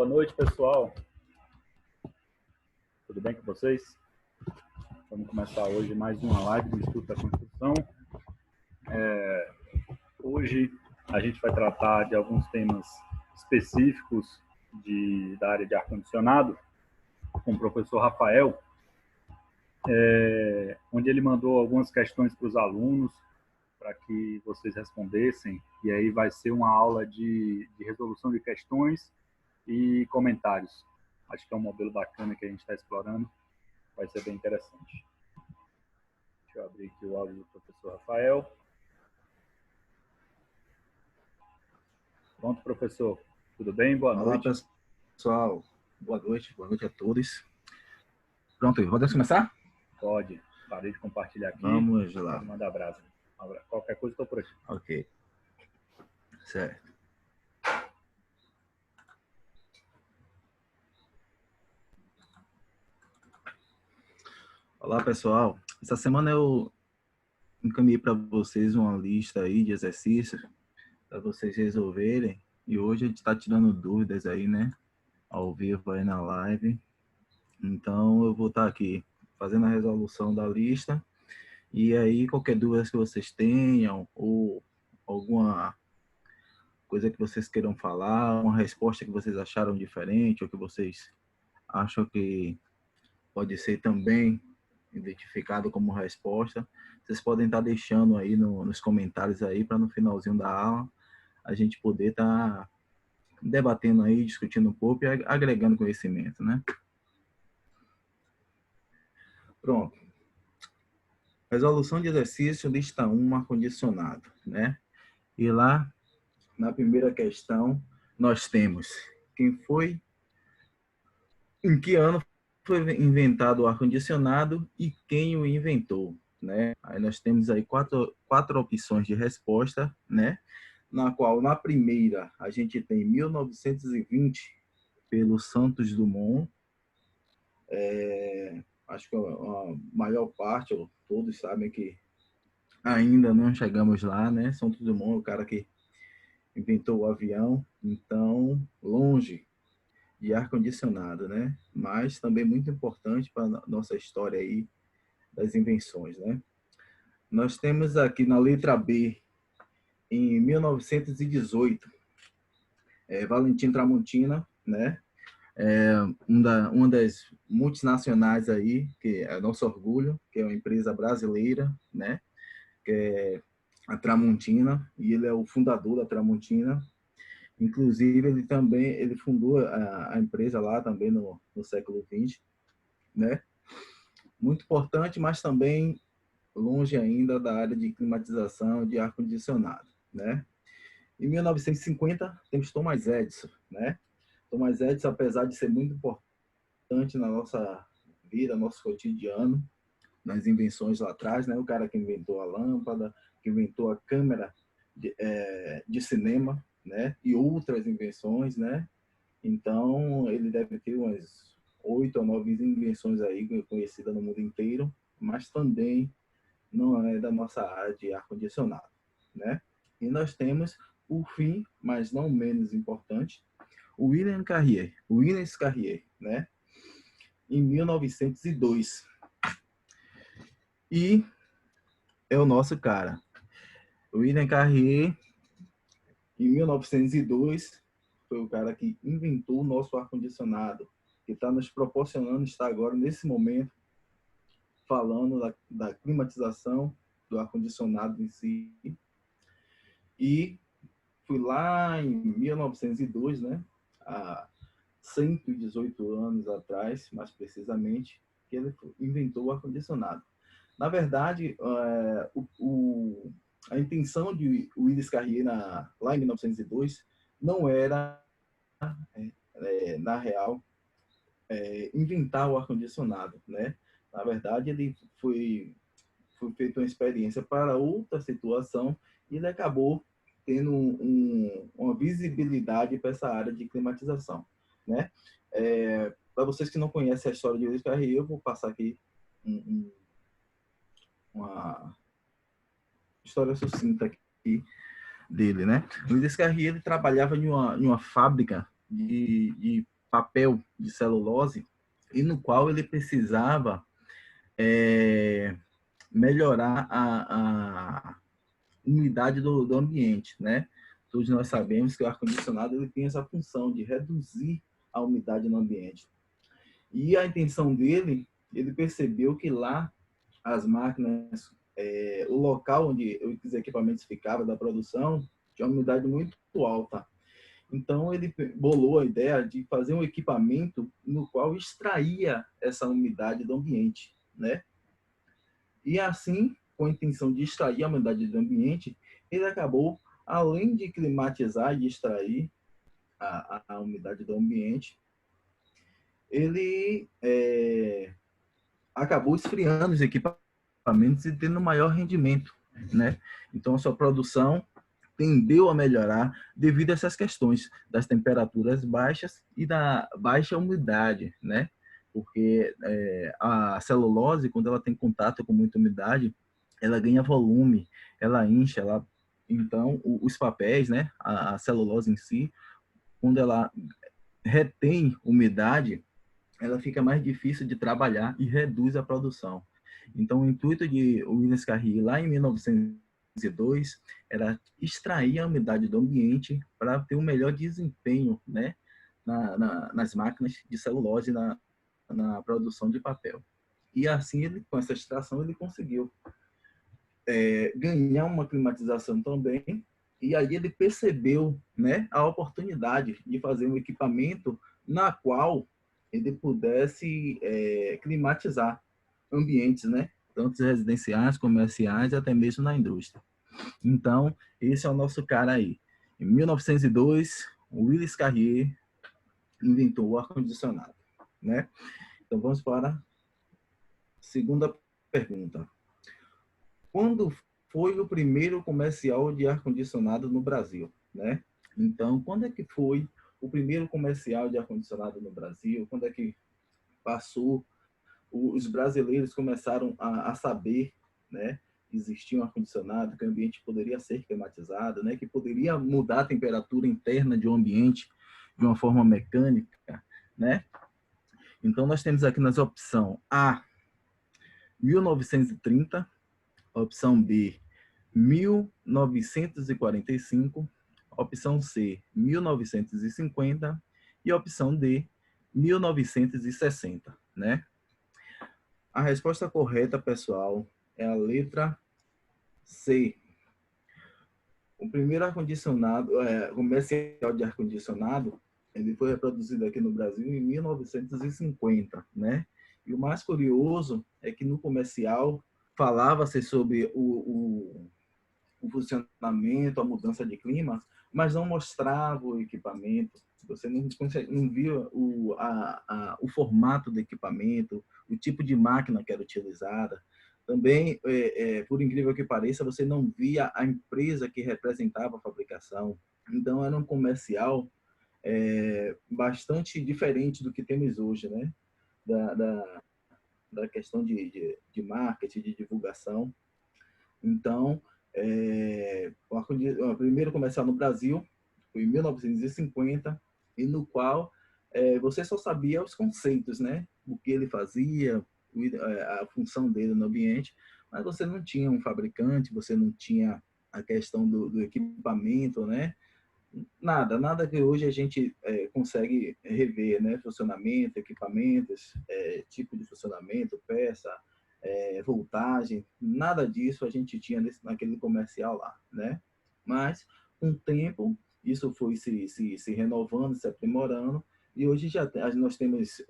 Boa noite, pessoal. Tudo bem com vocês? Vamos começar hoje mais uma live do Instituto da Construção. Hoje a gente vai tratar de alguns temas específicos da área de ar-condicionado com o professor Rafael, onde ele mandou algumas questões para os alunos para que vocês respondessem, e aí vai ser uma aula de resolução de questões e comentários. Acho que é um modelo bacana que a gente está explorando, vai ser bem interessante. Deixa eu abrir aqui o áudio do professor Rafael. Pronto, professor. Tudo bem? Boa noite. Olá, pessoal. Boa noite a todos. Pronto, podemos começar? Pode. Parei de compartilhar aqui. Vamos lá. Pode mandar abraço. Qualquer coisa, estou por aqui. Ok. Certo. Olá, pessoal. Essa semana eu encaminhei para vocês uma lista aí de exercícios para vocês resolverem. E hoje a gente está tirando dúvidas aí, né? Ao vivo aí na live. Então eu vou estar aqui fazendo a resolução da lista. E aí, qualquer dúvida que vocês tenham, ou alguma coisa que vocês queiram falar, uma resposta que vocês acharam diferente, ou que vocês acham que pode ser também identificado como resposta, vocês podem estar deixando aí nos comentários aí, para no finalzinho da aula a gente poder estar debatendo aí, discutindo um pouco e agregando conhecimento, né? Pronto. Resolução de exercício, lista 1, ar-condicionado, né? E lá, na primeira questão, nós temos em que ano foi inventado o ar-condicionado e quem o inventou, né? Aí nós temos aí quatro opções de resposta, né? Na qual, na primeira, a gente tem 1920, pelo Santos Dumont. Acho que a maior parte, ou todos sabem que ainda não chegamos lá, né? Santos Dumont é o cara que inventou o avião, então, longe de ar-condicionado, né? Mas também muito importante para a nossa história aí das invenções, né? Nós temos aqui na letra B, em 1918, Valentim Tramontina, né? Uma das multinacionais aí, que é nosso orgulho, que é uma empresa brasileira, né? Que é a Tramontina, e ele é o fundador da Tramontina. Inclusive, ele fundou a empresa lá também no século XX, né? Muito importante, mas também longe ainda da área de climatização de ar-condicionado, né? Em 1950, temos Thomas Edison, né? Thomas Edison, apesar de ser muito importante na nossa vida, nosso cotidiano, nas invenções lá atrás, né? O cara que inventou a lâmpada, que inventou a câmera de cinema, né? E outras invenções, né? Então, ele deve ter umas 8 ou 9 invenções aí conhecidas no mundo inteiro, mas também não é da nossa área de ar-condicionado, né? E nós temos, por fim, mas não menos importante, o William Carrier, né? Em 1902. E é o nosso cara. O William Carrier, em 1902, foi o cara que inventou o nosso ar-condicionado, que está nos proporcionando estar agora, nesse momento, falando da climatização do ar-condicionado em si. E fui lá em 1902, né, há 118 anos atrás, mais precisamente, que ele inventou o ar-condicionado. Na verdade, a intenção de Willis Carrier lá em 1902 não era, na real, inventar o ar-condicionado, né? Na verdade, ele foi feita uma experiência para outra situação e ele acabou tendo uma visibilidade para essa área de climatização, né? Para vocês que não conhecem a história de Willis Carrier, eu vou passar aqui uma história sucinta aqui dele, né? O Willis Carrier, ele trabalhava em uma fábrica de papel de celulose, e no qual ele precisava melhorar a umidade do ambiente, né? Todos nós sabemos que o ar-condicionado ele tem essa função de reduzir a umidade no ambiente. E a intenção dele, ele percebeu que lá as máquinas, o local onde os equipamentos ficavam da produção, tinha uma umidade muito alta. Então ele bolou a ideia de fazer um equipamento no qual extraía essa umidade do ambiente, né? E assim, com a intenção de extrair a umidade do ambiente, ele acabou, além de climatizar e extrair a umidade do ambiente, ele acabou esfriando os equipamentos e tendo maior rendimento, né? Então a sua produção tendeu a melhorar devido a essas questões das temperaturas baixas e da baixa umidade, né? Porque a celulose, quando ela tem contato com muita umidade, ela ganha volume, ela incha, então os papéis, né? A celulose em si, quando ela retém umidade, ela fica mais difícil de trabalhar e reduz a produção. Então, o intuito de Williams Carrier, lá em 1902, era extrair a umidade do ambiente para ter um melhor desempenho, né, nas máquinas de celulose, na produção de papel. E assim, com essa extração, ele conseguiu ganhar uma climatização também, e aí ele percebeu, né, a oportunidade de fazer um equipamento na qual ele pudesse climatizar ambientes, né, tanto residenciais, comerciais, até mesmo na indústria. Então, esse é o nosso cara aí. Em 1902, o Willis Carrier inventou o ar-condicionado, né? Então, vamos para a segunda pergunta. Quando foi o primeiro comercial de ar-condicionado no Brasil, né? Então, quando é que foi o primeiro comercial de ar-condicionado no Brasil? Quando é que passou? Os brasileiros começaram a saber, né? Existia um ar-condicionado, que o ambiente poderia ser climatizado, né? Que poderia mudar a temperatura interna de um ambiente de uma forma mecânica, né? Então, nós temos aqui nas opção A, 1930, opção B, 1945, opção C, 1950 e opção D, 1960, né? A resposta correta, pessoal, é a letra C. O primeiro ar-condicionado, comercial de ar-condicionado, ele foi reproduzido aqui no Brasil em 1950, né? E o mais curioso é que no comercial falava-se sobre o funcionamento, a mudança de clima, mas não mostrava o equipamento. Você não via o formato do equipamento, o tipo de máquina que era utilizada. Também, por incrível que pareça, você não via a empresa que representava a fabricação. Então, era um comercial bastante diferente do que temos hoje, né? Da questão de marketing, de divulgação. Então, o primeiro comercial no Brasil foi em 1950, e no qual você só sabia os conceitos, né? O que ele fazia, a função dele no ambiente, mas você não tinha um fabricante, você não tinha a questão do equipamento, né? Nada que hoje a gente consegue rever, né? Funcionamento, equipamentos, tipo de funcionamento, peça, voltagem, nada disso a gente tinha naquele comercial lá, né? Mas, com o tempo, isso foi se renovando, se aprimorando, e hoje nós temos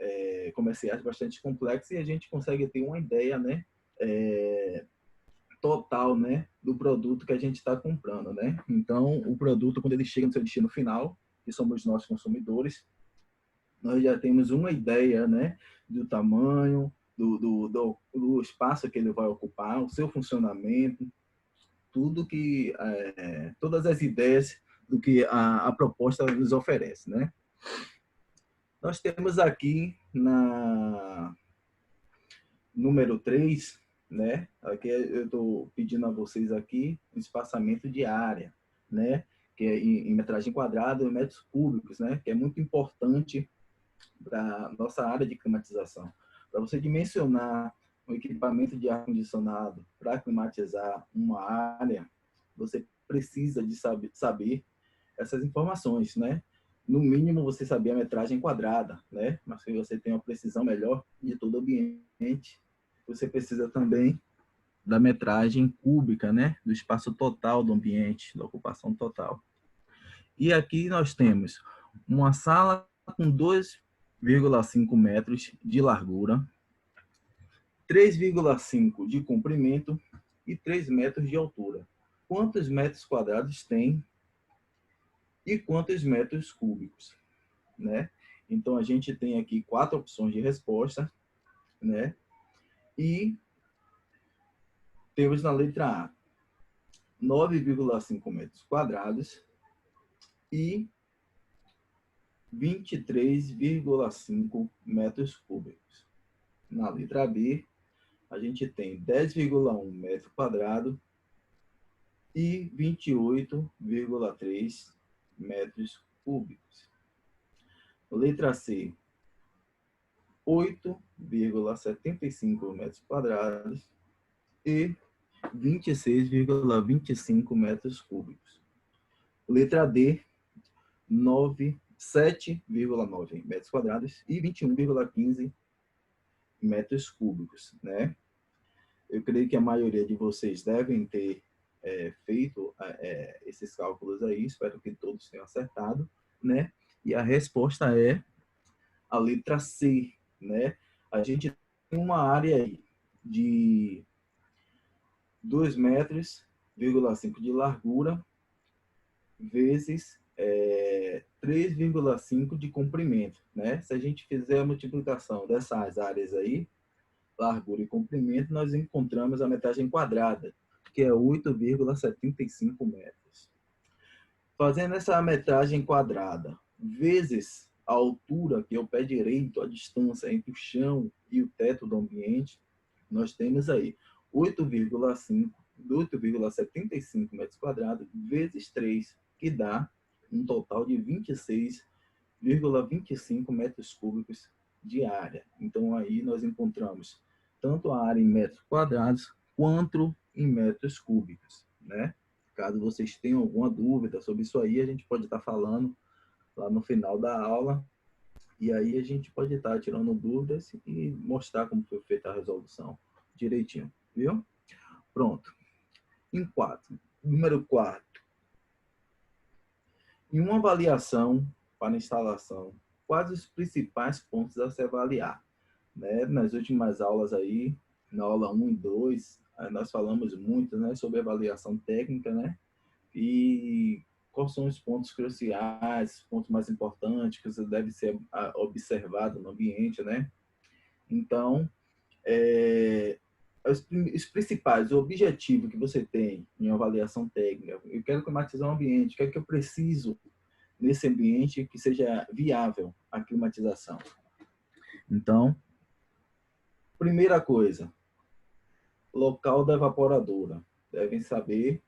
comerciais bastante complexos e a gente consegue ter uma ideia, né? Total, né, do produto que a gente está comprando, né? Então, o produto, quando ele chega no seu destino final, que somos nós consumidores, nós já temos uma ideia, né, do tamanho, do espaço que ele vai ocupar, o seu funcionamento, todas as ideias do que a proposta nos oferece, né? Nós temos aqui na número 3, né? Aqui eu estou pedindo a vocês aqui um espaçamento de área, né? Que é em metragem quadrada e metros cúbicos, né? Que é muito importante para nossa área de climatização. Para você dimensionar um equipamento de ar-condicionado para climatizar uma área, você precisa de saber essas informações, né? No mínimo, você saber a metragem quadrada, né? Mas se você tem uma precisão melhor de todo o ambiente, você precisa também da metragem cúbica, né? Do espaço total do ambiente, da ocupação total. E aqui nós temos uma sala com 2,5 metros de largura, 3,5 de comprimento e 3 metros de altura. Quantos metros quadrados tem e quantos metros cúbicos, né? Então, a gente tem aqui 4 opções de resposta, né? E temos na letra A 9,5 metros quadrados e 23,5 metros cúbicos. Na letra B, a gente tem 10,1 metro quadrado e 28,3 metros cúbicos. Letra C, 8,75 metros quadrados e 26,25 metros cúbicos. Letra D, 7,9 metros quadrados e 21,15 metros cúbicos, né? Eu creio que a maioria de vocês devem ter feito esses cálculos aí, espero que todos tenham acertado, né? E a resposta é a letra C, né? A gente tem uma área aí de 2,5 metros de largura vezes 3,5 de comprimento, né? Se a gente fizer a multiplicação dessas áreas aí, largura e comprimento, nós encontramos a metragem quadrada, que é 8,75 metros. Fazendo essa metragem quadrada vezes a altura, que é o pé direito, a distância entre o chão e o teto do ambiente, nós temos aí 8,75 metros quadrados vezes 3, que dá um total de 26,25 metros cúbicos de área. Então, aí nós encontramos tanto a área em metros quadrados quanto em metros cúbicos, né? Caso vocês tenham alguma dúvida sobre isso aí, a gente pode estar falando lá no final da aula, e aí a gente pode estar tirando dúvidas e mostrar como foi feita a resolução direitinho, viu? Pronto. Número 4. Em uma avaliação para instalação, quais os principais pontos a se avaliar? Né? Nas últimas aulas aí, na aula 1 e 2, nós falamos muito, né, sobre avaliação técnica, né? E quais são os pontos cruciais, os pontos mais importantes que você deve ser observado no ambiente, né? Então, os principais, o objetivo que você tem em avaliação técnica, eu quero climatizar um ambiente, o que é que eu preciso nesse ambiente que seja viável a climatização. Então, primeira coisa, local da evaporadora. Devem saber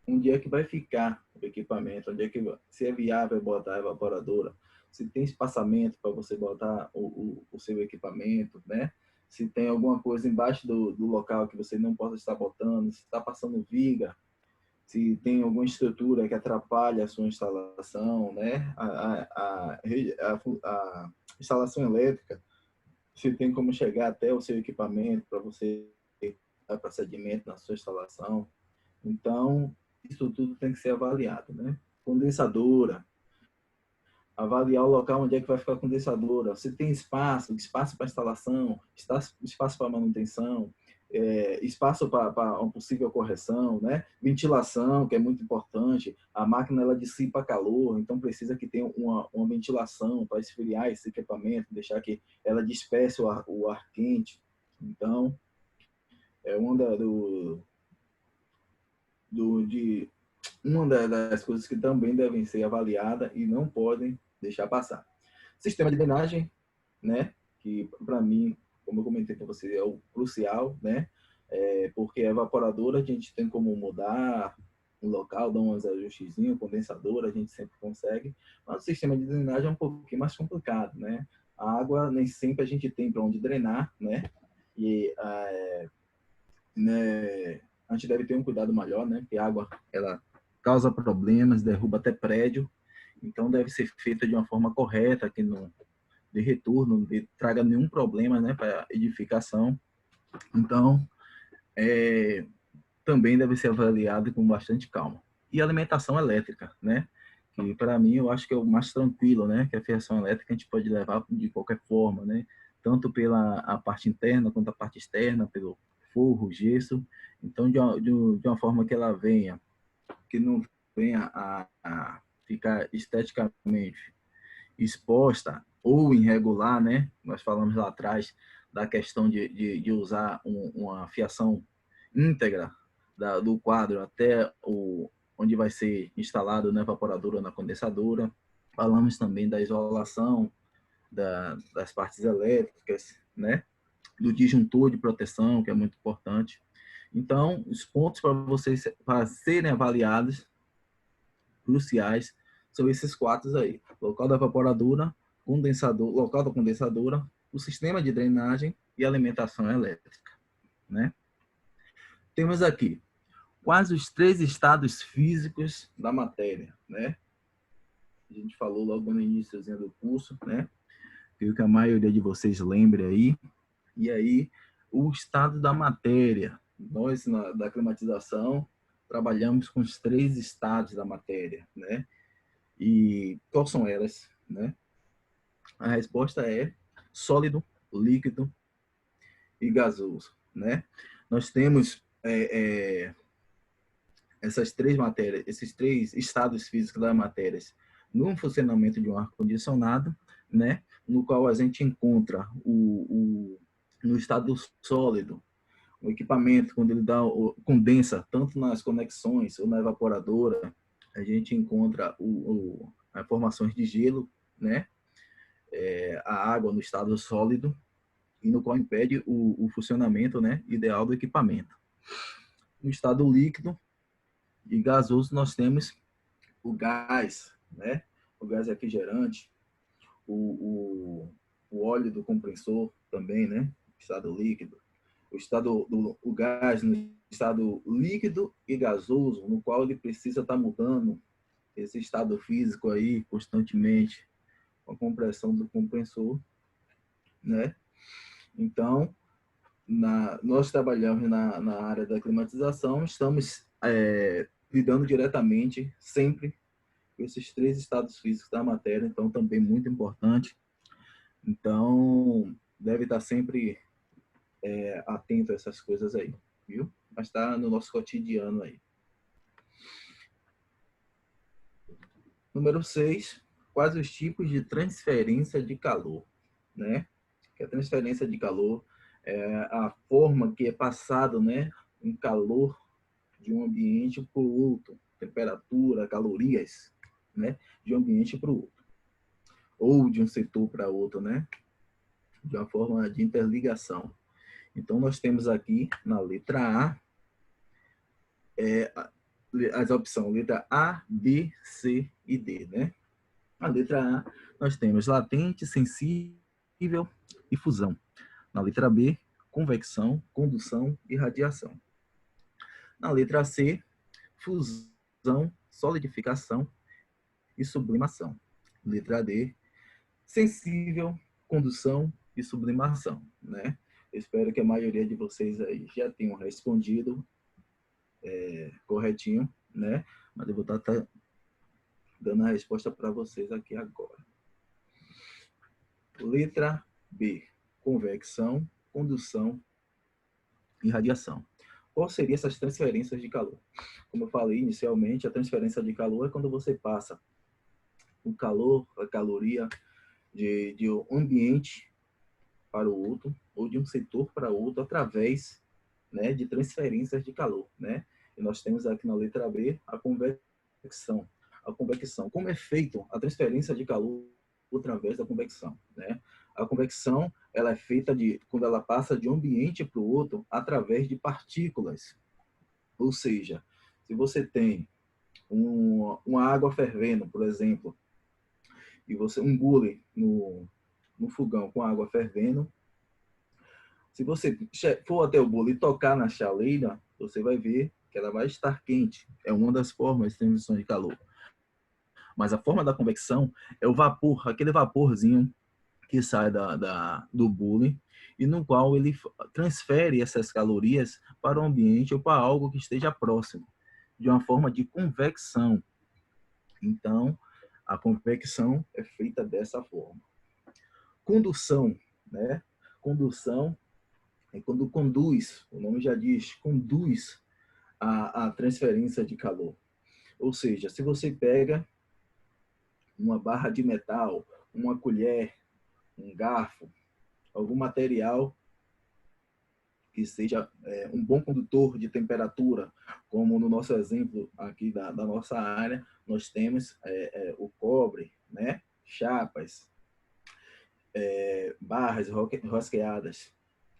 onde é que vai ficar o equipamento, onde é que, se é viável botar a evaporadora, se tem espaçamento para você botar o seu equipamento, né? Se tem alguma coisa embaixo do local que você não possa estar botando, se está passando viga, se tem alguma estrutura que atrapalha a sua instalação, né? A instalação elétrica, se tem como chegar até o seu equipamento para você dar procedimento na sua instalação. Então, isso tudo tem que ser avaliado, né? Condensadora, avaliar o local onde é que vai ficar a condensadora, se tem espaço para instalação, espaço para manutenção, espaço para uma possível correção, né? Ventilação, que é muito importante. A máquina ela dissipa calor, então precisa que tenha uma ventilação para esfriar esse equipamento, deixar que ela disperse o ar quente. Então, é uma das coisas que também devem ser avaliadas e não podem deixar passar. Sistema de drenagem, né? Que para mim, como eu comentei com você, é o crucial, né? Porque a evaporadora a gente tem como mudar, no local, dá uns ajustezinhos, condensador, a gente sempre consegue. Mas o sistema de drenagem é um pouquinho mais complicado, né? A água nem sempre a gente tem para onde drenar, né? E né, a gente deve ter um cuidado maior, né? Porque a água, ela causa problemas, derruba até prédio. Então, deve ser feita de uma forma correta, que não de retorno, não traga nenhum problema, né, para edificação. Então, também deve ser avaliado com bastante calma. E alimentação elétrica, né? Que para mim eu acho que é o mais tranquilo, né? Que a fiação elétrica a gente pode levar de qualquer forma, né? Tanto pela a parte interna quanto a parte externa, pelo forro, gesso. Então, de uma forma que ela venha, que não venha a ficar esteticamente exposta ou irregular, né? Nós falamos lá atrás da questão de usar uma fiação íntegra do quadro até onde vai ser instalado na evaporadora ou na condensadora. Falamos também da isolação das partes elétricas, né? Do disjuntor de proteção, que é muito importante. Então, os pontos para vocês para serem avaliados, cruciais, são esses quatro aí: local da evaporadora, condensador, local da condensadora, o sistema de drenagem e alimentação elétrica, né? Temos aqui quais os três estados físicos da matéria, né? A gente falou logo no início do curso, né? Creio que a maioria de vocês lembre aí. E aí, o estado da matéria. Nós, da climatização, trabalhamos com os três estados da matéria, né? E quais são elas, né? A resposta é sólido, líquido e gasoso, né? Nós temos essas três matérias, esses três estados físicos das matérias no funcionamento de um ar-condicionado, né? No qual a gente encontra no estado sólido, o equipamento, quando ele condensa tanto nas conexões ou na evaporadora, a gente encontra as formações de gelo, né? A água no estado sólido, e no qual impede o funcionamento, né, ideal do equipamento. No estado líquido e gasoso, nós temos o gás, né? O gás refrigerante, o óleo do compressor também, né? Estado líquido. O gás no estado líquido e gasoso, no qual ele precisa estar mudando esse estado físico aí constantemente com a compressão do compressor, né? Então, nós trabalhamos na área da climatização, estamos lidando diretamente sempre com esses três estados físicos da matéria, então também muito importante. Então, deve estar sempre atento a essas coisas aí, viu? Mas está no nosso cotidiano aí. Número 6, quais os tipos de transferência de calor, né? Que a transferência de calor é a forma que é passado, né, um calor de um ambiente para o outro, temperatura, calorias, né, de um ambiente para o outro, ou de um setor para outro, né, de uma forma de interligação. Então, nós temos aqui na letra A, as opções letra A, B, C e D, né? Na letra A, nós temos latente, sensível e fusão. Na letra B, convecção, condução e radiação. Na letra C, fusão, solidificação e sublimação. Letra D, sensível, condução e sublimação, né? Eu espero que a maioria de vocês aí já tenham respondido corretinho, né? Mas eu vou estar dando a resposta para vocês aqui agora. Letra B, convecção, condução e radiação. Qual seriam essas transferências de calor? Como eu falei inicialmente, a transferência de calor é quando você passa o calor, a caloria de um ambiente para o outro ou de um setor para outro através, né, de transferências de calor, né? E nós temos aqui na letra B a convecção. A convecção, como é feito a transferência de calor através da convecção, né? A convecção, ela é feita quando ela passa de um ambiente para o outro através de partículas. Ou seja, Se você tem uma água fervendo, por exemplo, e você um bule no fogão com água fervendo, se você for até o bule e tocar na chaleira, você vai ver que ela vai estar quente. É uma das formas de transmissão de calor. Mas a forma da convecção é o vapor, aquele vaporzinho que sai do bule e no qual ele transfere essas calorias para o ambiente ou para algo que esteja próximo, de uma forma de convecção. Então, a convecção é feita dessa forma. Condução, né? Condução é quando conduz, o nome já diz, conduz a transferência de calor. Ou seja, se você pega uma barra de metal, uma colher, um garfo, algum material que seja um bom condutor de temperatura, como no nosso exemplo aqui da nossa área, nós temos o cobre, né? Chapas, barras rosqueadas.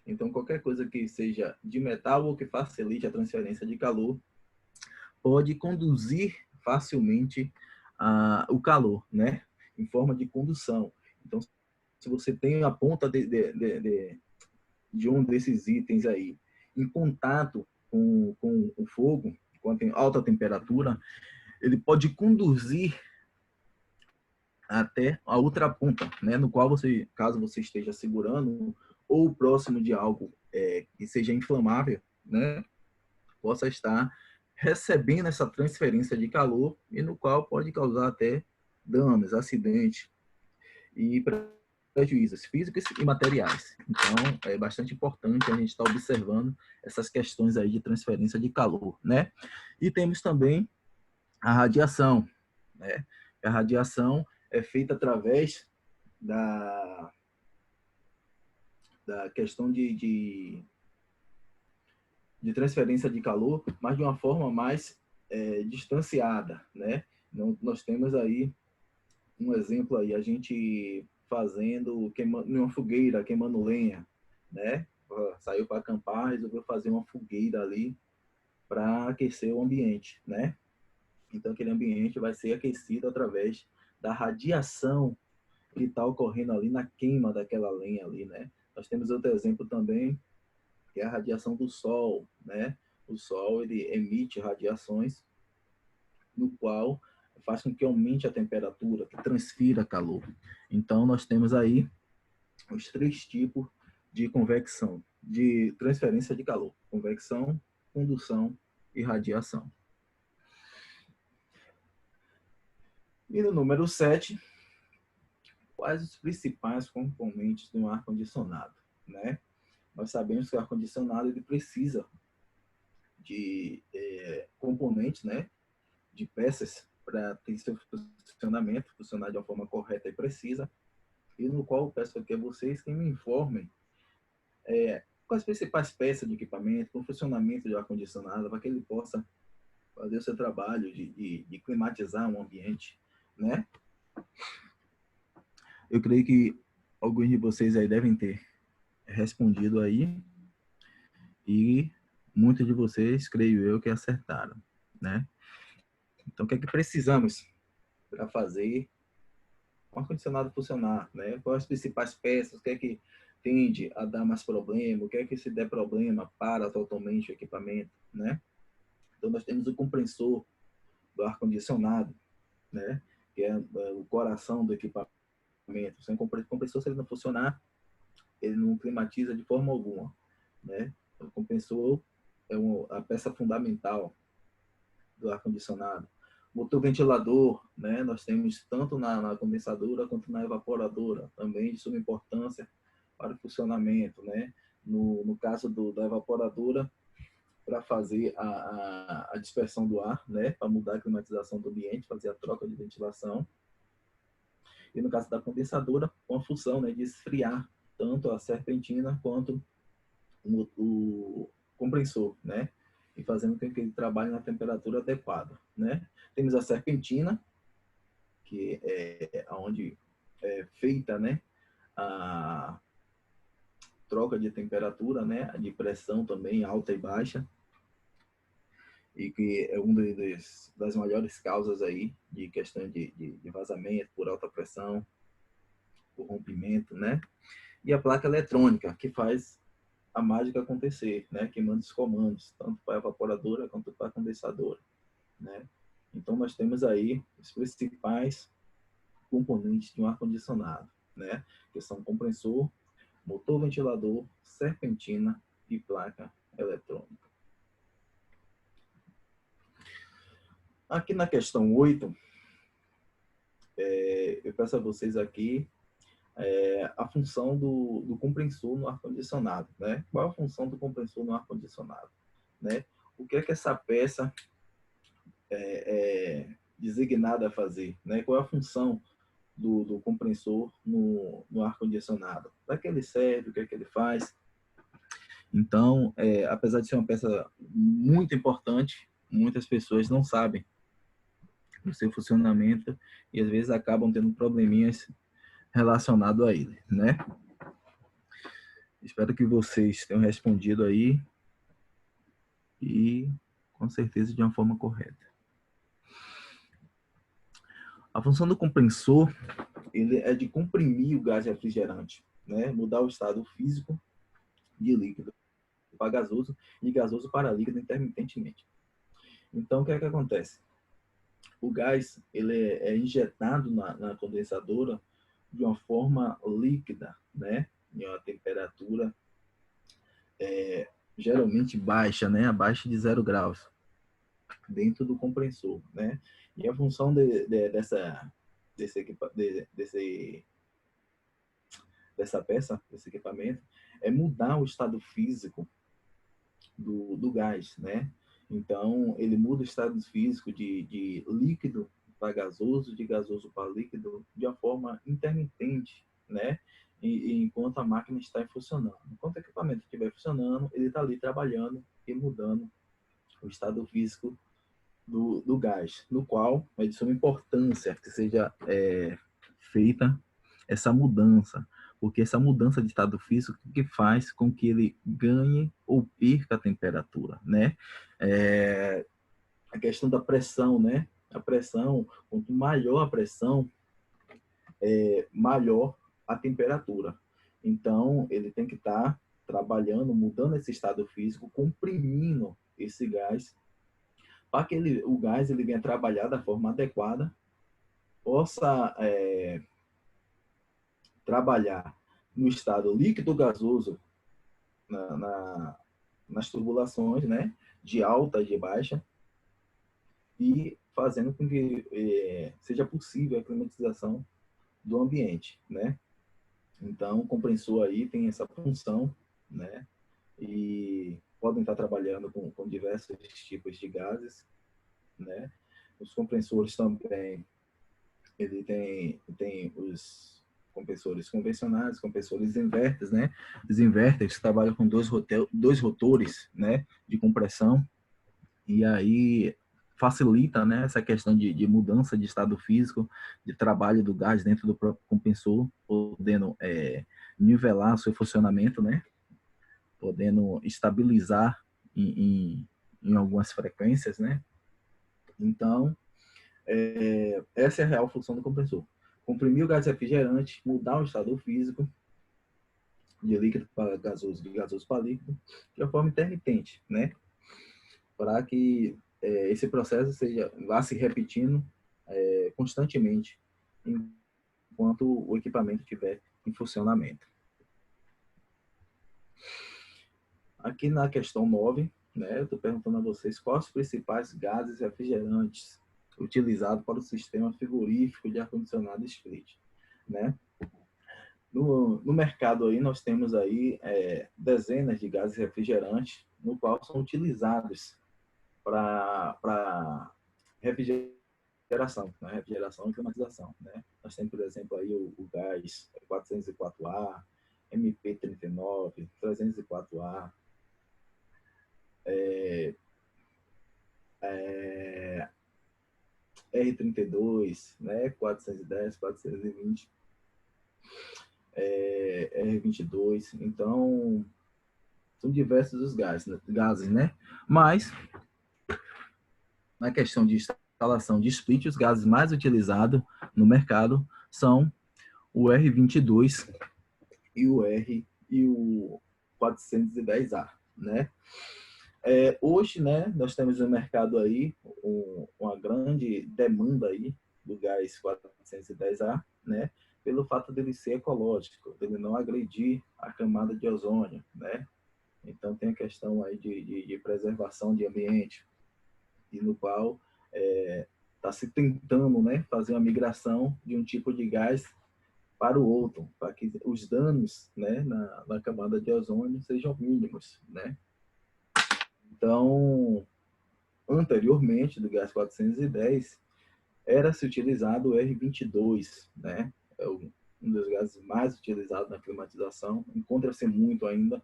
Então, qualquer coisa que seja de metal ou que facilite a transferência de calor pode conduzir facilmente o calor, né? Em forma de condução. Então, se você tem a ponta de um desses itens aí em contato com o fogo, quando tem alta temperatura, ele pode conduzir até a outra ponta, né? No qual você, caso você esteja segurando ou próximo de algo que seja inflamável, né? Possa estar recebendo essa transferência de calor e no qual pode causar até danos, acidentes e prejuízos físicos e materiais. Então, é bastante importante a gente estar observando essas questões aí de transferência de calor, né? E temos também a radiação, né? A radiação é feita através da questão de transferência de calor, mas de uma forma mais distanciada, né? Nós temos aí um exemplo aí, a gente fazendo, queimando uma fogueira, queimando lenha, né? Saiu para acampar, resolveu fazer uma fogueira ali para aquecer o ambiente, né? Então aquele ambiente vai ser aquecido através da radiação que está ocorrendo ali na queima daquela lenha ali, né? Nós temos outro exemplo também, que é a radiação do Sol, né? O Sol, ele emite radiações no qual faz com que aumente a temperatura, que transfira calor. Então, nós temos aí os 3 tipos de convecção, de transferência de calor: convecção, condução e radiação. E no número 7, quais os principais componentes de um ar-condicionado, né? Nós sabemos que o ar-condicionado ele precisa de componentes, né? De peças para ter seu funcionamento, funcionar de uma forma correta e precisa, e no qual eu peço aqui a vocês que me informem quais as principais peças de equipamento, o funcionamento do ar-condicionado, para que ele possa fazer o seu trabalho de climatizar um ambiente, né? Eu creio que alguns de vocês aí devem ter respondido aí, e muitos de vocês, creio eu, que acertaram, né? Então, o que é que precisamos para fazer o ar-condicionado funcionar, né? Quais as principais peças, o que é que tende a dar mais problema, o que é que se der problema para totalmente o equipamento, né? Então nós temos o compressor do ar-condicionado, né? Que é o coração do equipamento. Sem compressor, se ele não funcionar, ele não climatiza de forma alguma, né? O compressor é a peça fundamental do ar-condicionado. Motor ventilador, né? Nós temos tanto na condensadora quanto na evaporadora, também de suma importância para o funcionamento, né? No caso da evaporadora, para fazer a dispersão do ar, né? Para mudar a climatização do ambiente, fazer a troca de ventilação. E no caso da condensadora, com a função, né, de esfriar tanto a serpentina quanto o compressor, né? E fazendo com que ele trabalhe na temperatura adequada, né? Temos a serpentina, que é onde é feita, né, a troca de temperatura, né, de pressão também alta e baixa. e que é uma das maiores causas aí de questão de vazamento por alta pressão, por rompimento, né? E a placa eletrônica, que faz a mágica acontecer, né? Que manda os comandos, tanto para a evaporadora quanto para a condensadora, né? Então, nós temos aí os principais componentes de um ar-condicionado, né? Que são compressor, motor ventilador, serpentina e placa eletrônica. Aqui na questão 8, eu peço a vocês aqui a função do compressor no ar-condicionado, né? Qual é a função do compressor no ar-condicionado, né? O que é que essa peça é designada a fazer, né? Qual é a função do compressor no ar-condicionado? Para que ele serve, o que é que ele faz? Então, apesar de ser uma peça muito importante, muitas pessoas não sabem o seu funcionamento e às vezes acabam tendo probleminhas relacionados a ele, né? Espero que vocês tenham respondido aí e com certeza de uma forma correta. A função do compressor, ele é de comprimir o gás refrigerante, né? Mudar o estado físico de líquido para gasoso e gasoso para líquido intermitentemente. Então, o que é que acontece? O gás ele é injetado na condensadora de uma forma líquida, né? Em uma temperatura geralmente baixa, né? Abaixo de 0 graus, dentro do compressor, né? E a função dessa peça, desse equipamento, é mudar o estado físico do gás, né? Então, ele muda o estado físico de líquido para gasoso, de gasoso para líquido, de uma forma intermitente, né? E enquanto a máquina está funcionando. Enquanto o equipamento estiver funcionando, ele está ali trabalhando e mudando o estado físico do gás, no qual é de suma importância que seja feita essa mudança, porque essa mudança de estado físico que faz com que ele ganhe ou perca a temperatura, né? A questão da pressão, né? A pressão, quanto maior a pressão, maior a temperatura. Então, ele tem que estar trabalhando, mudando esse estado físico, comprimindo esse gás, para que o gás ele venha trabalhar da forma adequada, possa trabalhar no estado líquido gasoso nas tubulações, né, de alta e de baixa, e fazendo com que seja possível a climatização do ambiente, né? Então, o compressor aí tem essa função, né? E podem estar trabalhando com diversos tipos de gases, né? Os compressores também, ele tem os compressores convencionais, compressores inverters, né? Os inverters trabalham com dois rotores, né, de compressão, e aí facilita, né, essa questão de mudança de estado físico, de trabalho do gás dentro do próprio compressor, podendo nivelar seu funcionamento, né, podendo estabilizar em algumas frequências, né. Então, essa é a real função do compressor. Comprimir o gás refrigerante, mudar o estado físico de líquido para gasoso, de gasoso para líquido, de uma forma intermitente, né? Para que esse processo vá se repetindo constantemente enquanto o equipamento estiver em funcionamento. Aqui na questão 9, né, eu estou perguntando a vocês quais os principais gases refrigerantes utilizados para o sistema frigorífico de ar-condicionado split, né? No mercado aí nós temos aí dezenas de gases refrigerantes no qual são utilizados para refrigeração, né? Refrigeração e climatização, né? Nós temos, por exemplo, aí o gás 404A, MP39, 304A, R32, né? 410, 420, R22. Então, são diversos os gases, né? Mas na questão de instalação de split, os gases mais utilizados no mercado são o R22 e o 410A, né? Hoje, né, nós temos no mercado aí uma grande demanda aí do gás 410A, né, pelo fato dele ser ecológico, dele não agredir a camada de ozônio, né? Então tem a questão aí de preservação de ambiente, e no qual está se tentando, né, fazer uma migração de um tipo de gás para o outro, para que os danos, né, na camada de ozônio sejam mínimos, né? Então, anteriormente do gás 410, era se utilizado o R22, né? É um dos gases mais utilizados na climatização, encontra-se muito ainda,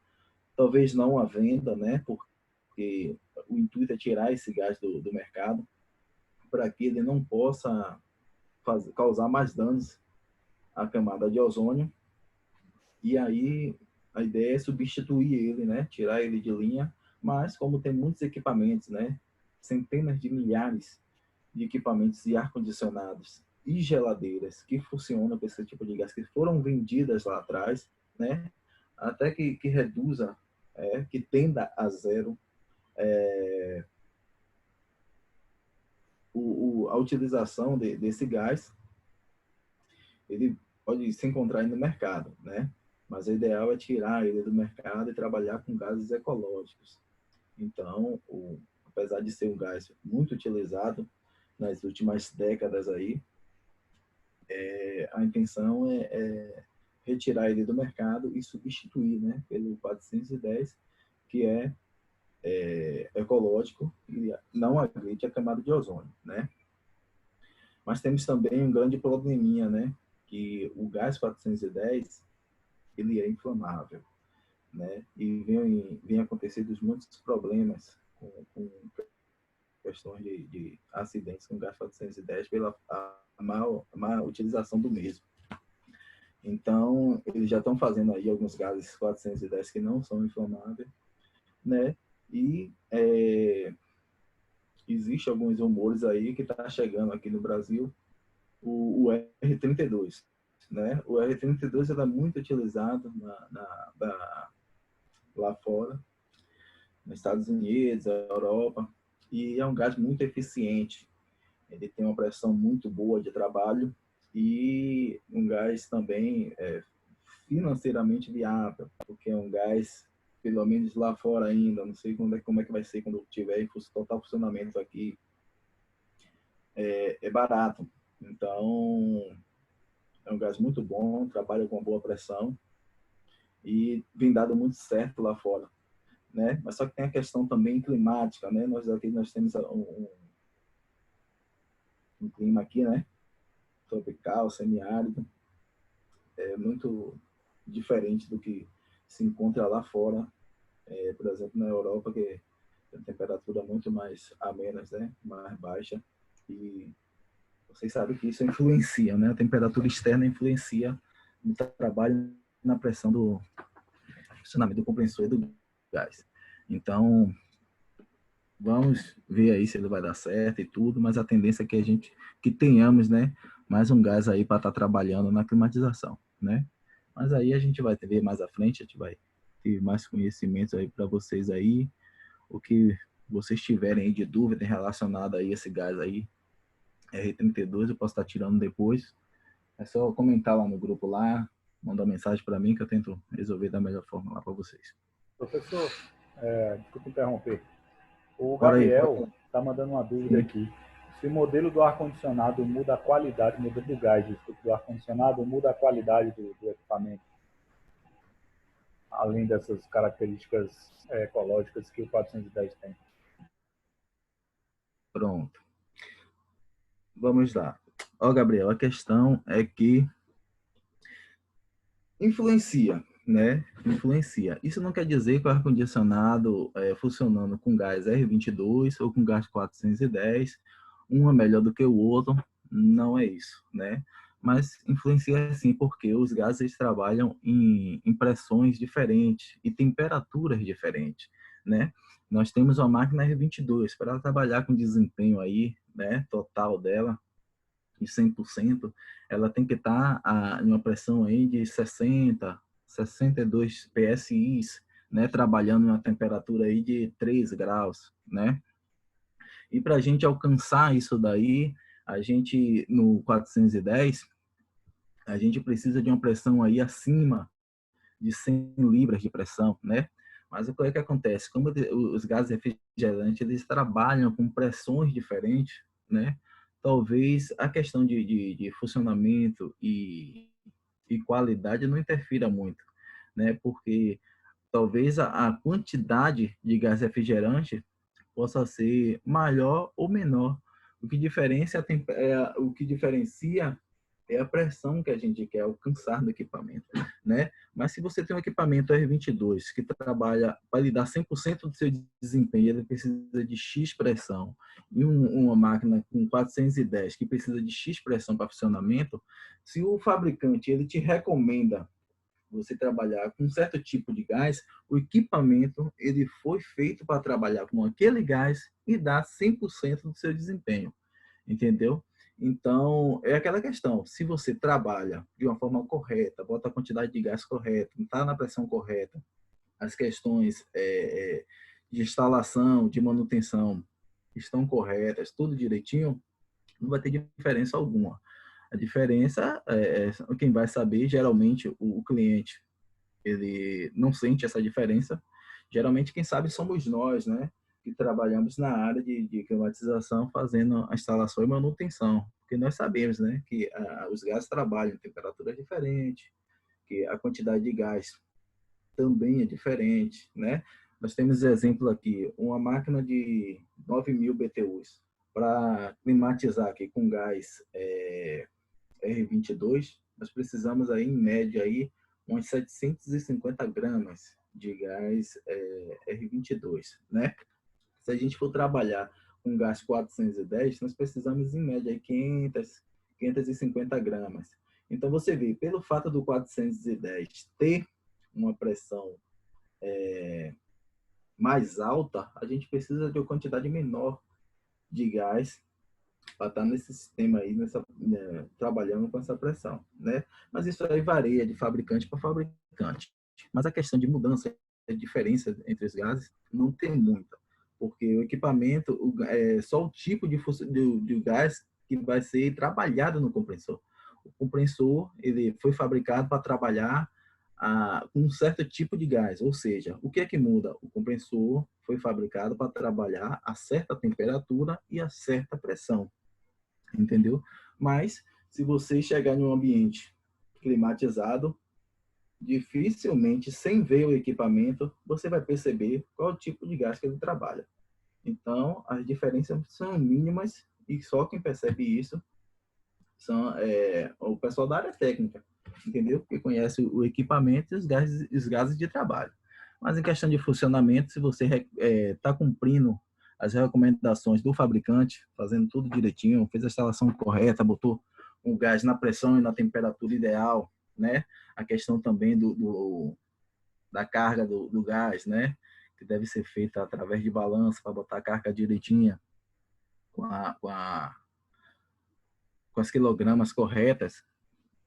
talvez não à venda, né? Porque o intuito é tirar esse gás do mercado para que ele não possa causar mais danos à camada de ozônio. E aí a ideia é substituir ele, né? Tirar ele de linha, mas como tem muitos equipamentos, né? Centenas de milhares de equipamentos de ar-condicionados e geladeiras que funcionam com esse tipo de gás, que foram vendidas lá atrás, né? Até que reduza, que tenda a zero a utilização desse gás, ele pode se encontrar aí no mercado, né? Mas o ideal é tirar ele do mercado e trabalhar com gases ecológicos. Então, apesar de ser um gás muito utilizado nas últimas décadas aí, a intenção é retirar ele do mercado e substituir, né, pelo 410, que é ecológico e não agride a camada de ozônio, né? Mas temos também um grande probleminha, né, que o gás 410 ele é inflamável, né? E vem acontecendo muitos problemas com questões de acidentes com gás 410 pela má utilização do mesmo. Então, eles já estão fazendo aí alguns gases 410 que não são inflamáveis, né? E existe alguns rumores aí que está chegando aqui no Brasil o R32, né? O R32 é muito utilizado lá fora, nos Estados Unidos, Europa, e é um gás muito eficiente. Ele tem uma pressão muito boa de trabalho e um gás também financeiramente viável, porque é um gás, pelo menos lá fora ainda, não sei como é que vai ser quando tiver em total funcionamento aqui, é barato. Então, é um gás muito bom, trabalha com boa pressão e vem dado muito certo lá fora, né? Mas só que tem a questão também climática, né? Nós temos um clima aqui, né? Tropical, semiárido, é muito diferente do que se encontra lá fora, por exemplo, na Europa, que tem temperatura muito mais amena, né? Mais baixa, e vocês sabem que isso influencia, né? A temperatura externa influencia no trabalho, na pressão do funcionamento do compressor e do gás. Então, vamos ver aí se ele vai dar certo e tudo, mas a tendência é que tenhamos, né, mais um gás aí para estar trabalhando na climatização, né? Mas aí a gente vai ver mais à frente, a gente vai ter mais conhecimentos aí para vocês aí, o que vocês tiverem aí de dúvida relacionada aí a esse gás aí, R32, eu posso estar tirando depois. É só comentar lá no grupo lá, mandar mensagem para mim que eu tento resolver da melhor forma lá para vocês. Professor, desculpa interromper. O Bora aí, Gabriel está mandando uma dúvida aqui. Se o modelo do ar-condicionado muda a qualidade, o modelo do gás do ar-condicionado muda a qualidade do equipamento, além dessas características ecológicas que o 410 tem. Pronto. Vamos lá. Ó, Gabriel, a questão é que influencia, né? Influencia. Isso não quer dizer que o ar-condicionado funcionando com gás R22 ou com gás 410, um é melhor do que o outro, não é isso, né? mas influencia sim, porque os gases eles trabalham em pressões diferentes e temperaturas diferentes, né? Nós temos uma máquina R22 para ela trabalhar com desempenho aí, né, total dela de 100%, ela tem que estar em uma pressão aí de 60, 62 PSI, né, trabalhando em uma temperatura aí de 3 graus, né? E para a gente alcançar isso daí, a gente no 410 a gente precisa de uma pressão aí acima de 100 libras de pressão, né? Mas o que é que acontece? Como os gases refrigerantes eles trabalham com pressões diferentes, né? Talvez a questão de funcionamento e qualidade não interfira muito, né? Porque talvez a quantidade de gás refrigerante possa ser maior ou menor. O que diferencia é a pressão que a gente quer alcançar do equipamento, né? Mas se você tem um equipamento R22 que trabalha para lhe dar 100% do seu desempenho, ele precisa de X pressão, e uma máquina com 410 que precisa de X pressão para funcionamento, se o fabricante ele te recomenda você trabalhar com um certo tipo de gás, o equipamento ele foi feito para trabalhar com aquele gás e dar 100% do seu desempenho, entendeu? Então, é aquela questão, se você trabalha de uma forma correta, bota a quantidade de gás correta, está na pressão correta, as questões de instalação, de manutenção estão corretas, tudo direitinho, não vai ter diferença alguma. A diferença quem vai saber, geralmente, o cliente ele não sente essa diferença. Geralmente, quem sabe somos nós, né? Que trabalhamos na área de climatização, fazendo a instalação e manutenção. Porque nós sabemos, né? Que os gases trabalham em temperaturas diferentes, que a quantidade de gás também é diferente, né? Nós temos exemplo aqui, uma máquina de 9.000 BTUs para climatizar aqui com gás R22, nós precisamos aí, em média, aí, uns 750 gramas de gás R22, né? Se a gente for trabalhar com gás 410, nós precisamos, em média, aí 550 gramas. Então, você vê, pelo fato do 410 ter uma pressão mais alta, a gente precisa de uma quantidade menor de gás para estar nesse sistema aí, trabalhando com essa pressão, né? Mas isso aí varia de fabricante para fabricante. Mas a questão de mudança, de diferença entre os gases, não tem muita, porque o equipamento é só o tipo de gás que vai ser trabalhado no compressor. O compressor ele foi fabricado para trabalhar com um certo tipo de gás, ou seja, o que é que muda? O compressor foi fabricado para trabalhar a certa temperatura e a certa pressão, entendeu? Mas se você chegar em um ambiente climatizado, dificilmente, sem ver o equipamento, você vai perceber qual o tipo de gás que ele trabalha. Então, as diferenças são mínimas e só quem percebe isso são o pessoal da área técnica, entendeu? Que conhece o equipamento e os gases de trabalho. Mas em questão de funcionamento, se você está cumprindo as recomendações do fabricante, fazendo tudo direitinho, fez a instalação correta, botou o gás na pressão e na temperatura ideal, né? A questão também da carga do gás, né? Que deve ser feita através de balança para botar a carga direitinha com as quilogramas corretas,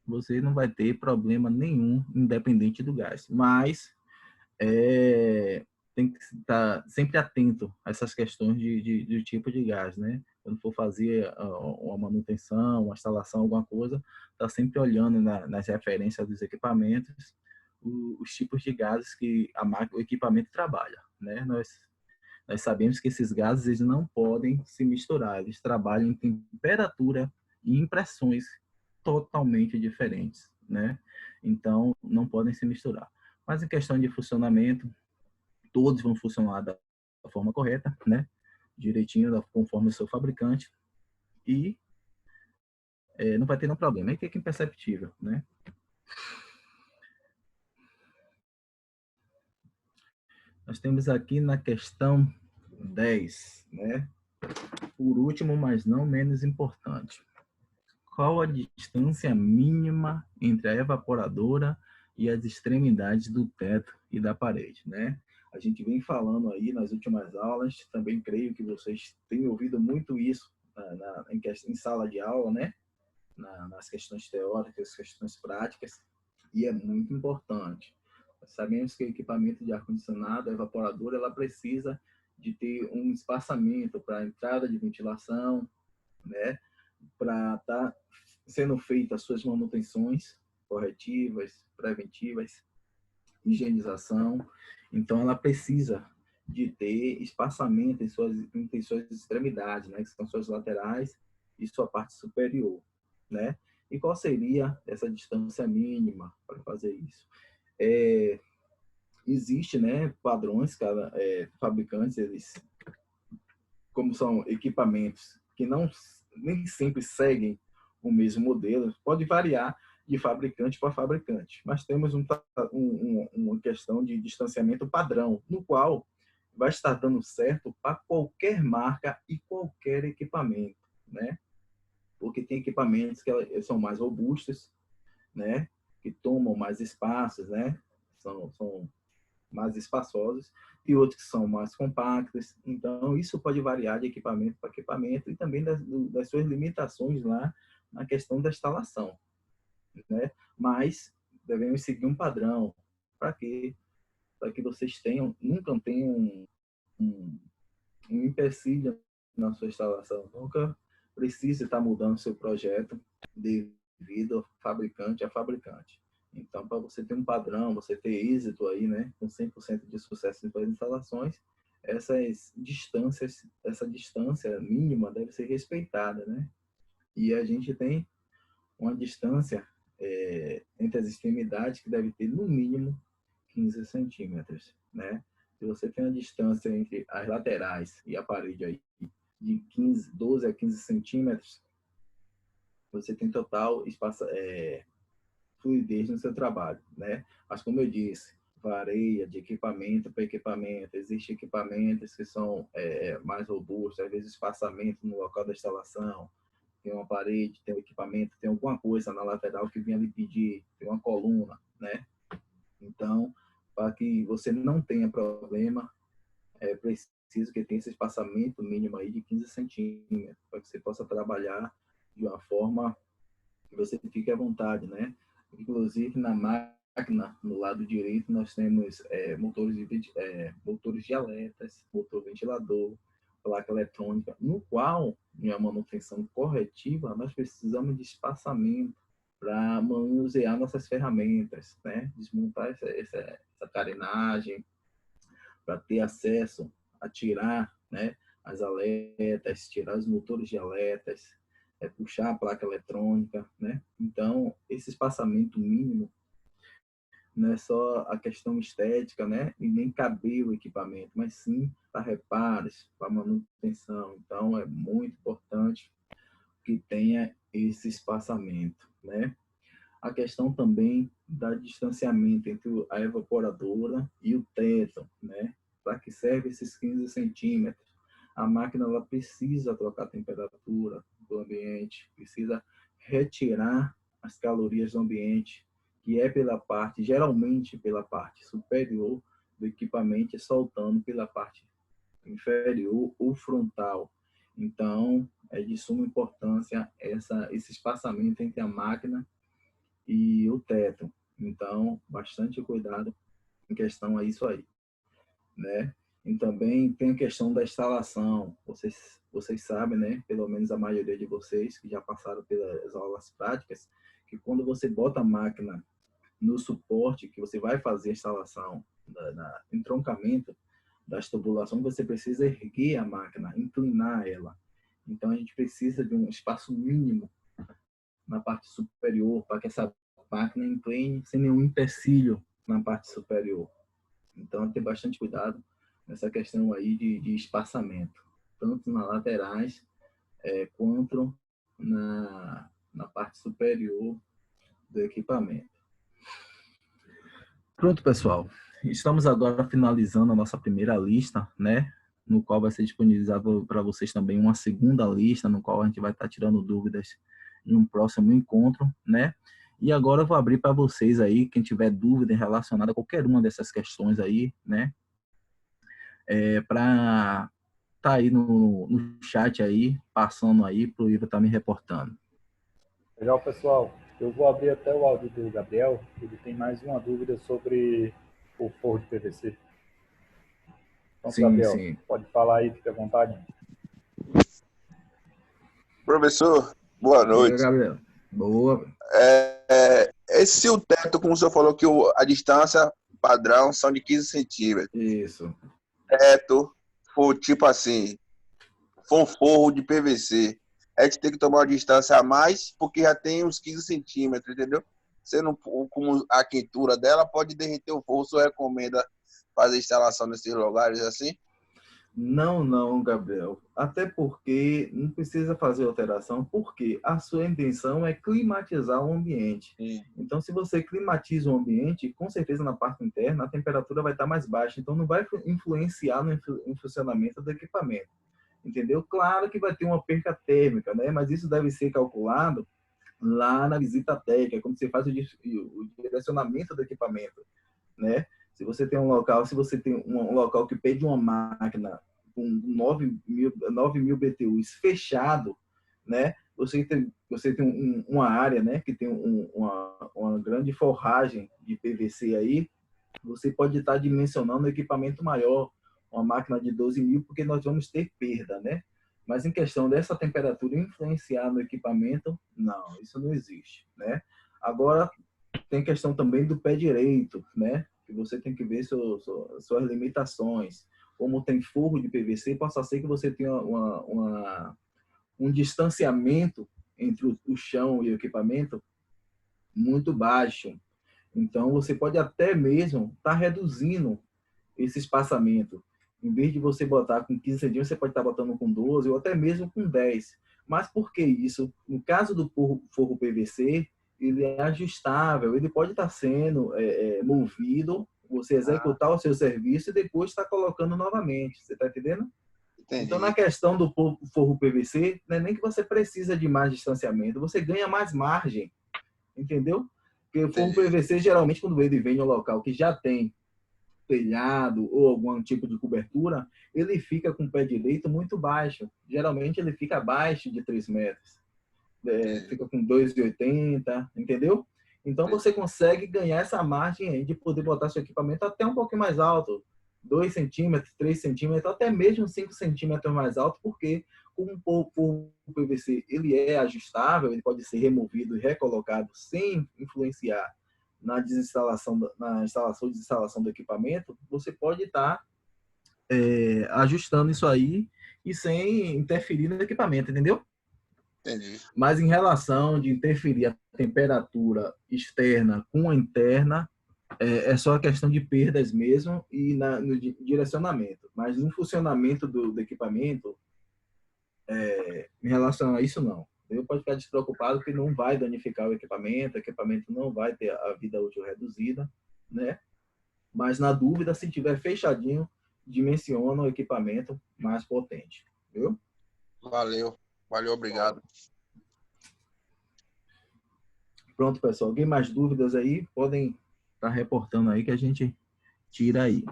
você não vai ter problema nenhum, independente do gás. Mas tem que estar sempre atento a essas questões de tipo de gás, né? Quando for fazer uma manutenção, uma instalação, alguma coisa, está sempre olhando nas referências dos equipamentos os tipos de gases que o equipamento trabalha, né? Nós sabemos que esses gases eles não podem se misturar, eles trabalham em temperatura e em pressões totalmente diferentes, né? Então, não podem se misturar. Mas em questão de funcionamento, todos vão funcionar da forma correta, né? Direitinho, conforme o seu fabricante, e não vai ter nenhum problema. É que é imperceptível, né? Nós temos aqui na questão 10, né? Por último, mas não menos importante. qual a distância mínima entre a evaporadora e as extremidades do teto e da parede, né? A gente vem falando aí nas últimas aulas, também creio que vocês têm ouvido muito isso em sala de aula, né? Nas questões teóricas, questões práticas, e é muito importante. Sabemos que o equipamento de ar-condicionado, a evaporadora, ela precisa de ter um espaçamento para a entrada de ventilação, né? Para estar sendo feitas as suas manutenções corretivas, preventivas, higienização. Então, ela precisa de ter espaçamento em suas extremidades, né? Que são suas laterais e sua parte superior, né? E qual seria essa distância mínima para fazer isso? Existe, né, padrões, fabricantes, eles, como são equipamentos que nem sempre seguem o mesmo modelo, pode variar de fabricante para fabricante, mas temos uma questão de distanciamento padrão, no qual vai estar dando certo para qualquer marca e qualquer equipamento, né? Porque tem equipamentos que são mais robustos, né? Que tomam mais espaços, né? São mais espaçosos, e outros que são mais compactos. Então, isso pode variar de equipamento para equipamento e também das suas limitações lá na questão da instalação, né? Mas devemos seguir um padrão para que vocês nunca tenham um empecilho na sua instalação, nunca precise estar mudando seu projeto devido fabricante a fabricante. Então, para você ter um padrão, você ter êxito aí, né, com 100% de sucesso em suas instalações, essa distância mínima deve ser respeitada, né? E a gente tem uma distância entre as extremidades que deve ter no mínimo 15 centímetros, né? Se você tem uma distância entre as laterais e a parede aí de 12 a 15 centímetros, você tem total fluidez no seu trabalho, né? Mas como eu disse, varia de equipamento para equipamento. Existem equipamentos que são mais robustos, às vezes espaçamento no local da instalação, tem uma parede, tem um equipamento, tem alguma coisa na lateral que vem lhe pedir, tem uma coluna, né? Então, para que você não tenha problema, é preciso que tenha esse espaçamento mínimo aí de 15 centímetros, para que você possa trabalhar de uma forma que você fique à vontade, né? Inclusive, na máquina, no lado direito, nós temos motores de alertas, motor ventilador, placa eletrônica, no qual, em uma manutenção corretiva, nós precisamos de espaçamento para manusear nossas ferramentas, né? Desmontar essa carenagem, para ter acesso a tirar, né, as alertas, tirar os motores de alertas, puxar a placa eletrônica, né? Então, esse espaçamento mínimo não é só a questão estética, né? E nem caber o equipamento, mas sim para reparos, para manutenção. Então, é muito importante que tenha esse espaçamento, né? A questão também da distanciamento entre a evaporadora e o teto, né? Para que serve esses 15 centímetros? A máquina ela precisa trocar a temperatura do ambiente, precisa retirar as calorias do ambiente, que é geralmente pela parte superior do equipamento, soltando pela parte inferior ou frontal. Então, é de suma importância esse espaçamento entre a máquina e o teto. Então, bastante cuidado em questão a isso aí, né? E também tem a questão da instalação. Vocês sabem, né? Pelo menos a maioria de vocês que já passaram pelas aulas práticas, que quando você bota a máquina no suporte, que você vai fazer a instalação, entroncamento das tubulações, você precisa erguer a máquina, inclinar ela. Então, a gente precisa de um espaço mínimo na parte superior para que essa máquina incline sem nenhum empecilho na parte superior. Então, ter bastante cuidado nessa questão aí de espaçamento, tanto nas laterais quanto na parte superior do equipamento. Pronto, pessoal. Estamos agora finalizando a nossa primeira lista, né? No qual vai ser disponibilizado para vocês também uma segunda lista, no qual a gente vai estar tirando dúvidas em um próximo encontro, né? E agora eu vou abrir para vocês aí, quem tiver dúvida relacionada a qualquer uma dessas questões aí, né? Para tá aí no chat aí, passando aí para o Ivo estar me reportando. Legal, pessoal. Eu vou abrir até o áudio do Gabriel. Ele tem mais uma dúvida sobre o forro de PVC. Então, Sim, Gabriel, sim. pode falar aí, fique à vontade. Professor, boa noite. Diga, Gabriel. Boa. Esse o teto, como o senhor falou, que a distância padrão são de 15 centímetros. Isso. Teto, for tipo assim, for um forro de PVC, a gente tem que tomar uma distância a mais, porque já tem uns 15 centímetros, entendeu? Sendo como a quentura dela, pode derreter o forro. O senhor recomenda fazer instalação nesses lugares assim? Não, Gabriel. Até porque não precisa fazer alteração, porque a sua intenção é climatizar o ambiente. Sim. Então, se você climatiza o ambiente, com certeza na parte interna a temperatura vai estar mais baixa. Então, não vai influenciar no funcionamento do equipamento. Entendeu? Claro que vai ter uma perca térmica, né? Mas isso deve ser calculado lá na visita técnica, como você faz o direcionamento do equipamento, né? Se você tem um local que pede uma máquina com 9.000 BTUs fechado, né? Você tem uma área, né? Que tem uma grande forragem de PVC aí, você pode estar dimensionando um equipamento maior, uma máquina de 12.000, porque nós vamos ter perda, né? Mas em questão dessa temperatura influenciar no equipamento, não, isso não existe, né? Agora, tem questão também do pé direito, né? Que você tem que ver suas limitações. Como tem forro de PVC, possa ser que você tenha um distanciamento entre o chão e o equipamento muito baixo. Então, você pode até mesmo estar reduzindo esse espaçamento. Em vez de você botar com 15 centímetros, você pode estar botando com 12 ou até mesmo com 10. Mas por que isso? No caso do forro PVC, ele é ajustável, ele pode estar sendo movido, você executar o seu serviço e depois estar colocando novamente. Você está entendendo? Entendi. Então, na questão do forro PVC, não é nem que você precisa de mais distanciamento, você ganha mais margem, entendeu? Porque o forro PVC, geralmente, quando ele vem em um local que já tem telhado ou algum tipo de cobertura, ele fica com o pé direito muito baixo. Geralmente, ele fica abaixo de 3 metros. Fica com 2,80, entendeu? Então, você consegue ganhar essa margem aí de poder botar seu equipamento até um pouquinho mais alto, 2 centímetros, 3 centímetros, até mesmo 5 centímetros mais alto, porque como o PVC ele é ajustável, ele pode ser removido e recolocado sem influenciar na instalação e desinstalação do equipamento, você pode estar ajustando isso aí e sem interferir no equipamento, entendeu? Entendi. Mas em relação de interferir a temperatura externa com a interna, é só a questão de perdas mesmo e no direcionamento. Mas no funcionamento do equipamento, em relação a isso, não. Ele pode ficar despreocupado que não vai danificar o equipamento não vai ter a vida útil reduzida, né? Mas na dúvida, se tiver fechadinho, dimensiona o equipamento mais potente, viu? Valeu, obrigado. Pronto, pessoal. Alguém mais dúvidas aí? Podem estar reportando aí que a gente tira aí.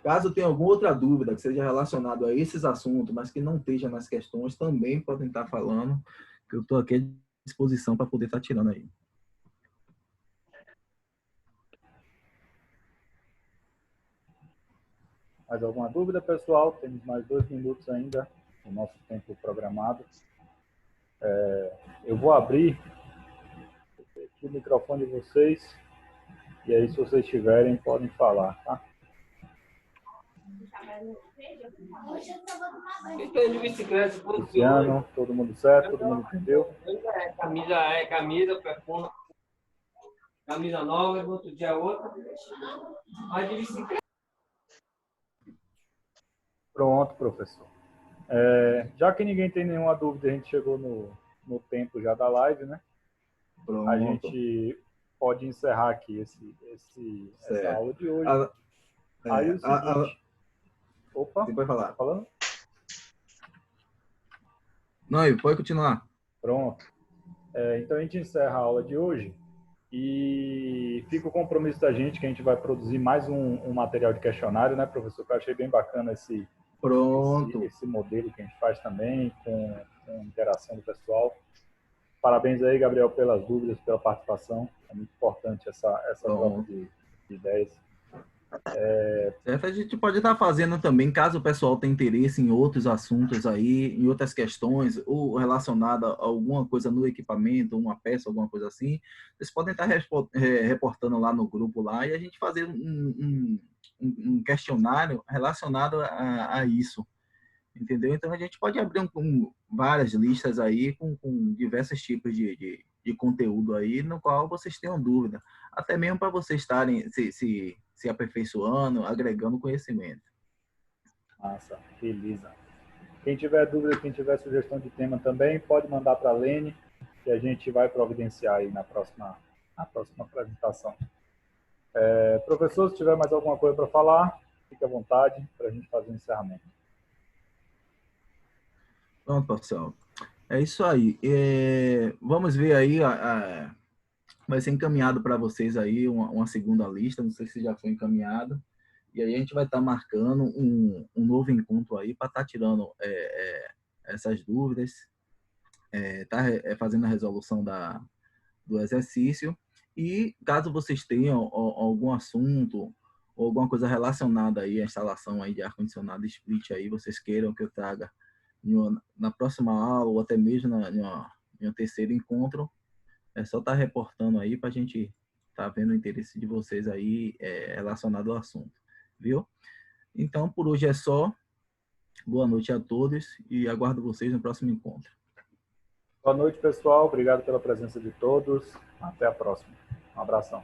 Caso tenha alguma outra dúvida que seja relacionada a esses assuntos, mas que não esteja nas questões, também podem estar falando, que eu estou aqui à disposição para poder estar tirando aí. Mais alguma dúvida, pessoal? Temos mais 2 minutos ainda no nosso tempo programado. Eu vou abrir aqui o microfone de vocês e aí, se vocês tiverem, podem falar, tá? Luciano, todo mundo certo? Todo mundo entendeu? Camisa, perfume. Camisa nova, no outro dia outra. Mas de bicicleta. Pronto, professor. Já que ninguém tem nenhuma dúvida, a gente chegou no tempo já da live, né? Pronto. A gente pode encerrar aqui essa aula de hoje. Aí o seguinte... Opa, você pode falar. Tá falando? Não, pode continuar. Pronto. Então a gente encerra a aula de hoje e fica o compromisso da gente que a gente vai produzir mais um material de questionário, né, professor? Eu achei bem bacana esse modelo que a gente faz também, com interação do pessoal. Parabéns aí, Gabriel, pelas dúvidas, pela participação. É muito importante essa troca de ideias. Certo? A gente pode estar fazendo também, caso o pessoal tenha interesse em outros assuntos aí, em outras questões, ou relacionada a alguma coisa no equipamento, uma peça, alguma coisa assim, vocês podem estar reportando lá no grupo lá e a gente fazer um questionário relacionado a isso. Entendeu? Então a gente pode abrir várias listas aí com diversos tipos de conteúdo aí no qual vocês tenham dúvida, até mesmo para vocês estarem se aperfeiçoando, agregando conhecimento. Massa, beleza. Quem tiver dúvida, quem tiver sugestão de tema também, pode mandar para a Lene, que a gente vai providenciar aí na próxima apresentação. Professor, se tiver mais alguma coisa para falar, fique à vontade para a gente fazer o encerramento. Pronto, pessoal. É isso aí. Vamos ver aí, vai ser encaminhado para vocês aí uma segunda lista, não sei se já foi encaminhado, e aí a gente vai estar marcando um novo encontro aí para estar tirando essas dúvidas, fazendo a resolução do exercício, e caso vocês tenham algum assunto ou alguma coisa relacionada aí à instalação aí de ar-condicionado split aí, vocês queiram que eu traga na próxima aula ou até mesmo em um terceiro encontro, é só estar reportando aí para a gente estar vendo o interesse de vocês aí relacionado ao assunto, viu? Então, por hoje é só. Boa noite a todos e aguardo vocês no próximo encontro. Boa noite, pessoal. Obrigado pela presença de todos. Até a próxima. Um abração.